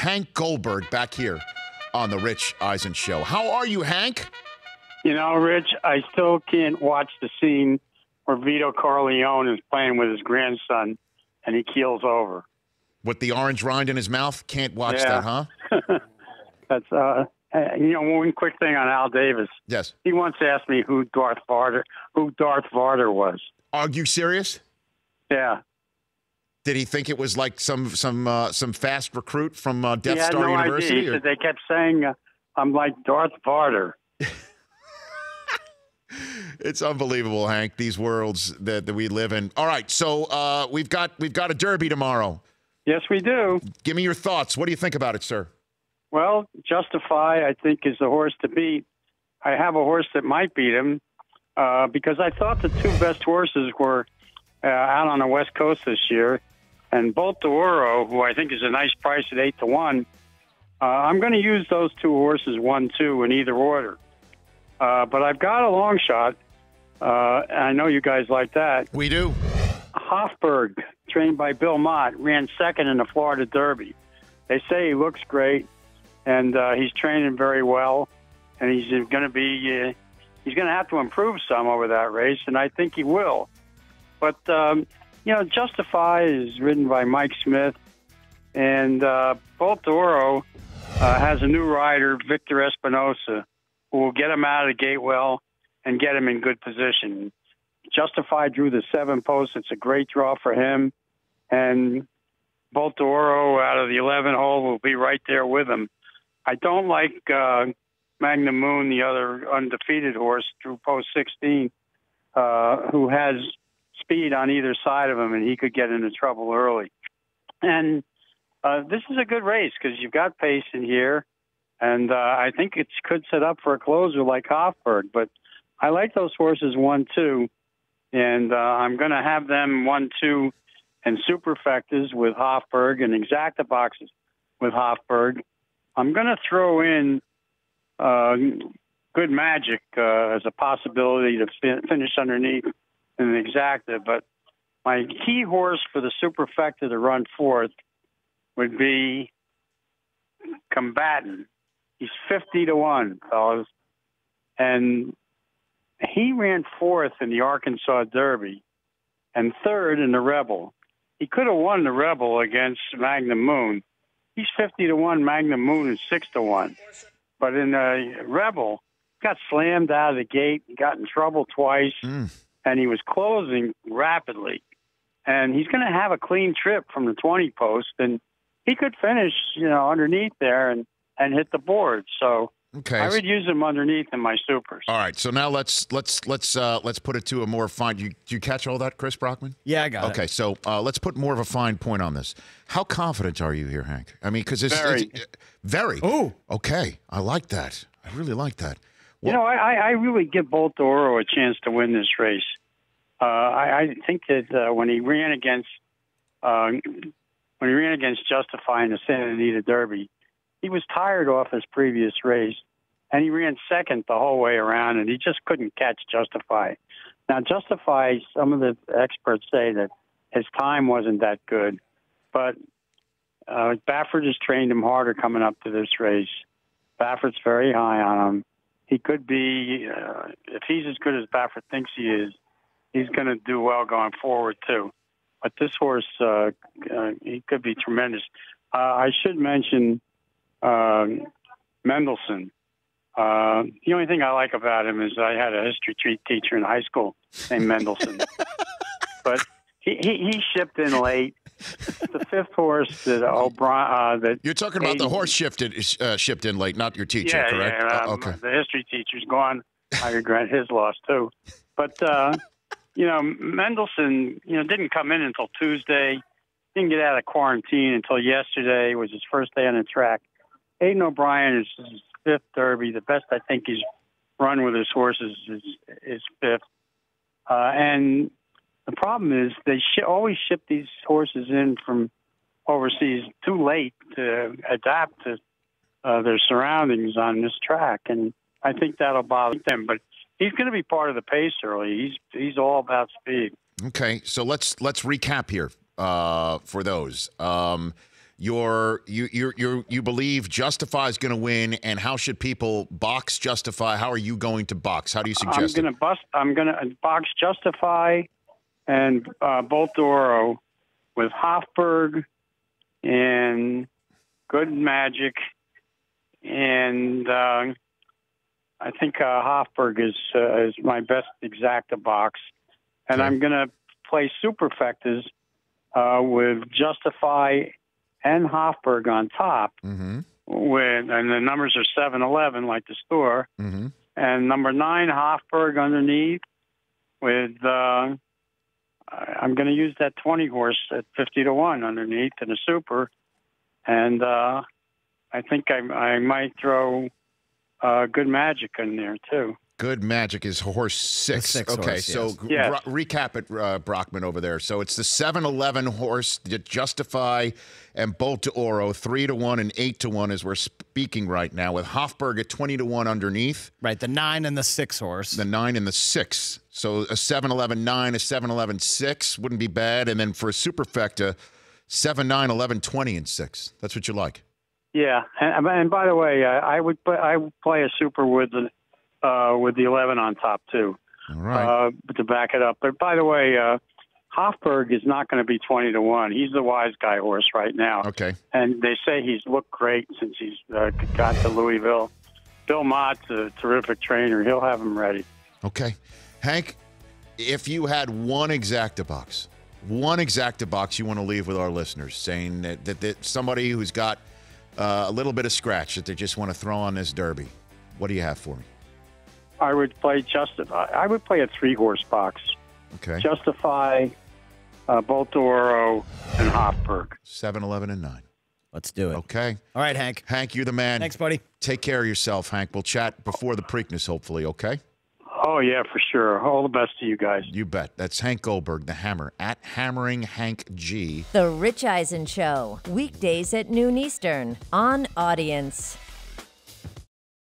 Hank Goldberg back here on the Rich Eisen Show. How are you, Hank? You know, Rich, I still can't watch the scene where Vito Corleone is playing with his grandson and he keels over. With the orange rind in his mouth? Can't watch that, huh? That's, one quick thing on Al Davis. Yes. He once asked me who Darth Vader was. Are you serious? Yeah. Did he think it was like some fast recruit from Death Star no University? Idea. He said they kept saying, I'm like Darth Vader. It's unbelievable, Hank, these worlds that we live in. All right, so we've got a derby tomorrow. Yes, we do. Give me your thoughts. What do you think about it, sir? Well, Justify, I think, is the horse to beat. I have a horse that might beat him because I thought the two best horses were out on the West Coast this year. And Bolt d'Oro, who I think is a nice price at 8-1, I'm going to use those two horses 1-2 in either order. But I've got a long shot. I know you guys like that. We do. Hofburg, trained by Bill Mott, ran second in the Florida Derby. They say he looks great, and he's training very well, and he's going to have to improve some over that race, and I think he will. But Justify is ridden by Mike Smith, and Bolt d'Oro has a new rider, Victor Espinosa, who will get him out of the gate well and get him in good position. Justify drew the 7 post. It's a great draw for him. And Bolt d'Oro out of the 11 hole will be right there with him. I don't like Magnum Moon, the other undefeated horse, through post 16, who has speed on either side of him, and he could get into trouble early. And this is a good race because you've got pace in here, and I think it could set up for a closer like Hofburg. But I like those horses 1-2, and I'm going to have them 1-2 and superfectas with Hofburg and exacta boxes with Hofburg. I'm going to throw in Good Magic as a possibility to finish underneath in an exacta, but my key horse for the superfecta to run fourth would be Combatant. He's 50-1, fellas, and he ran fourth in the Arkansas Derby and third in the Rebel. He could have won the Rebel against Magnum Moon. He's 50-1. Magnum Moon is 6-1. But in the Rebel, got slammed out of the gate, got in trouble twice, and he was closing rapidly. And he's going to have a clean trip from the 20 post, and he could finish, underneath there and hit the board. So okay, I would use him underneath in my supers. All right, so now let's put it to a more fine. Do you catch all that, Chris Brockman? Yeah, I got it. Okay, so let's put more of a fine point on this. How confident are you here, Hank? I mean, because it's very. Oh, okay, I like that. I really like that. Well, I really give Bolt d'Oro a chance to win this race. I think that when he ran against Justify in the Santa Anita Derby, he was tired off his previous race, and he ran second the whole way around, and he just couldn't catch Justify. Now, Justify, some of the experts say that his time wasn't that good, but Baffert has trained him harder coming up to this race. Baffert's very high on him. He could be, if he's as good as Baffert thinks he is, he's going to do well going forward, too. But this horse, he could be tremendous. I should mention Mendelssohn. The only thing I like about him is I had a history teacher in high school named Mendelssohn. But he shipped in late. The fifth horse that O'Brien. You're talking about the horse shipped in late, not your teacher, correct? Yeah. Okay. The history teacher's gone. I regret his loss too. But Mendelssohn, didn't come in until Tuesday. Didn't get out of quarantine until yesterday. It was his first day on the track. Aidan O'Brien is his fifth Derby. The best I think he's run with his horses is fifth. And the problem is they always ship these horses in from overseas too late to adapt to their surroundings on this track, and I think that'll bother them. But he's going to be part of the pace early. He's all about speed. Okay, so let's recap here for those. You believe Justify is going to win, and how should people box Justify? How are you going to box? How do you suggest I'm going to box Justify and Bolt Oro with Hofberg and Good Magic, and I think Hofberg is my best exacta box, and I'm going to play superfectas with Justify and Hofberg on top, and the numbers are 7-11 like the store, and number 9 Hofberg underneath with I'm going to use that 20 horse at 50-1 underneath in a super, and I think I might throw Good Magic in there too. Good Magic is horse 6. Okay, horse, so yes. recap it, Brockman over there. So it's the 7-11 horse, the Justify and Bolt Oro, 3-1 and 8-1 as we're speaking right now, with Hofberg at 20-1 underneath. Right, the 9 and the 6 horse. The 9 and the 6. So a 7-11-9, a 7-11-6 wouldn't be bad. And then for a superfecta, 7-9, 11, 20 and 6. That's what you like. Yeah, and by the way, I would play a super with the 11 on top too, all right, to back it up. But by the way, Hofberg is not going to be 20-1. He's the wise guy horse right now. Okay, and they say he's looked great since he's got to Louisville. Bill Mott's a terrific trainer. He'll have him ready. Okay, Hank, if you had one exacta box you want to leave with our listeners, saying that somebody who's got a little bit of scratch that they just want to throw on this Derby, what do you have for me? I would play Justify. I would play a 3-horse box. Okay. Justify, Bolt Oro, and Hofberg. 7, 11, and 9. Let's do it. Okay. All right, Hank. Hank, you're the man. Thanks, buddy. Take care of yourself, Hank. We'll chat before the Preakness, hopefully, okay? Oh, yeah, for sure. All the best to you guys. You bet. That's Hank Goldberg, the Hammer, at Hammering Hank G. The Rich Eisen Show, weekdays at noon Eastern on Audience.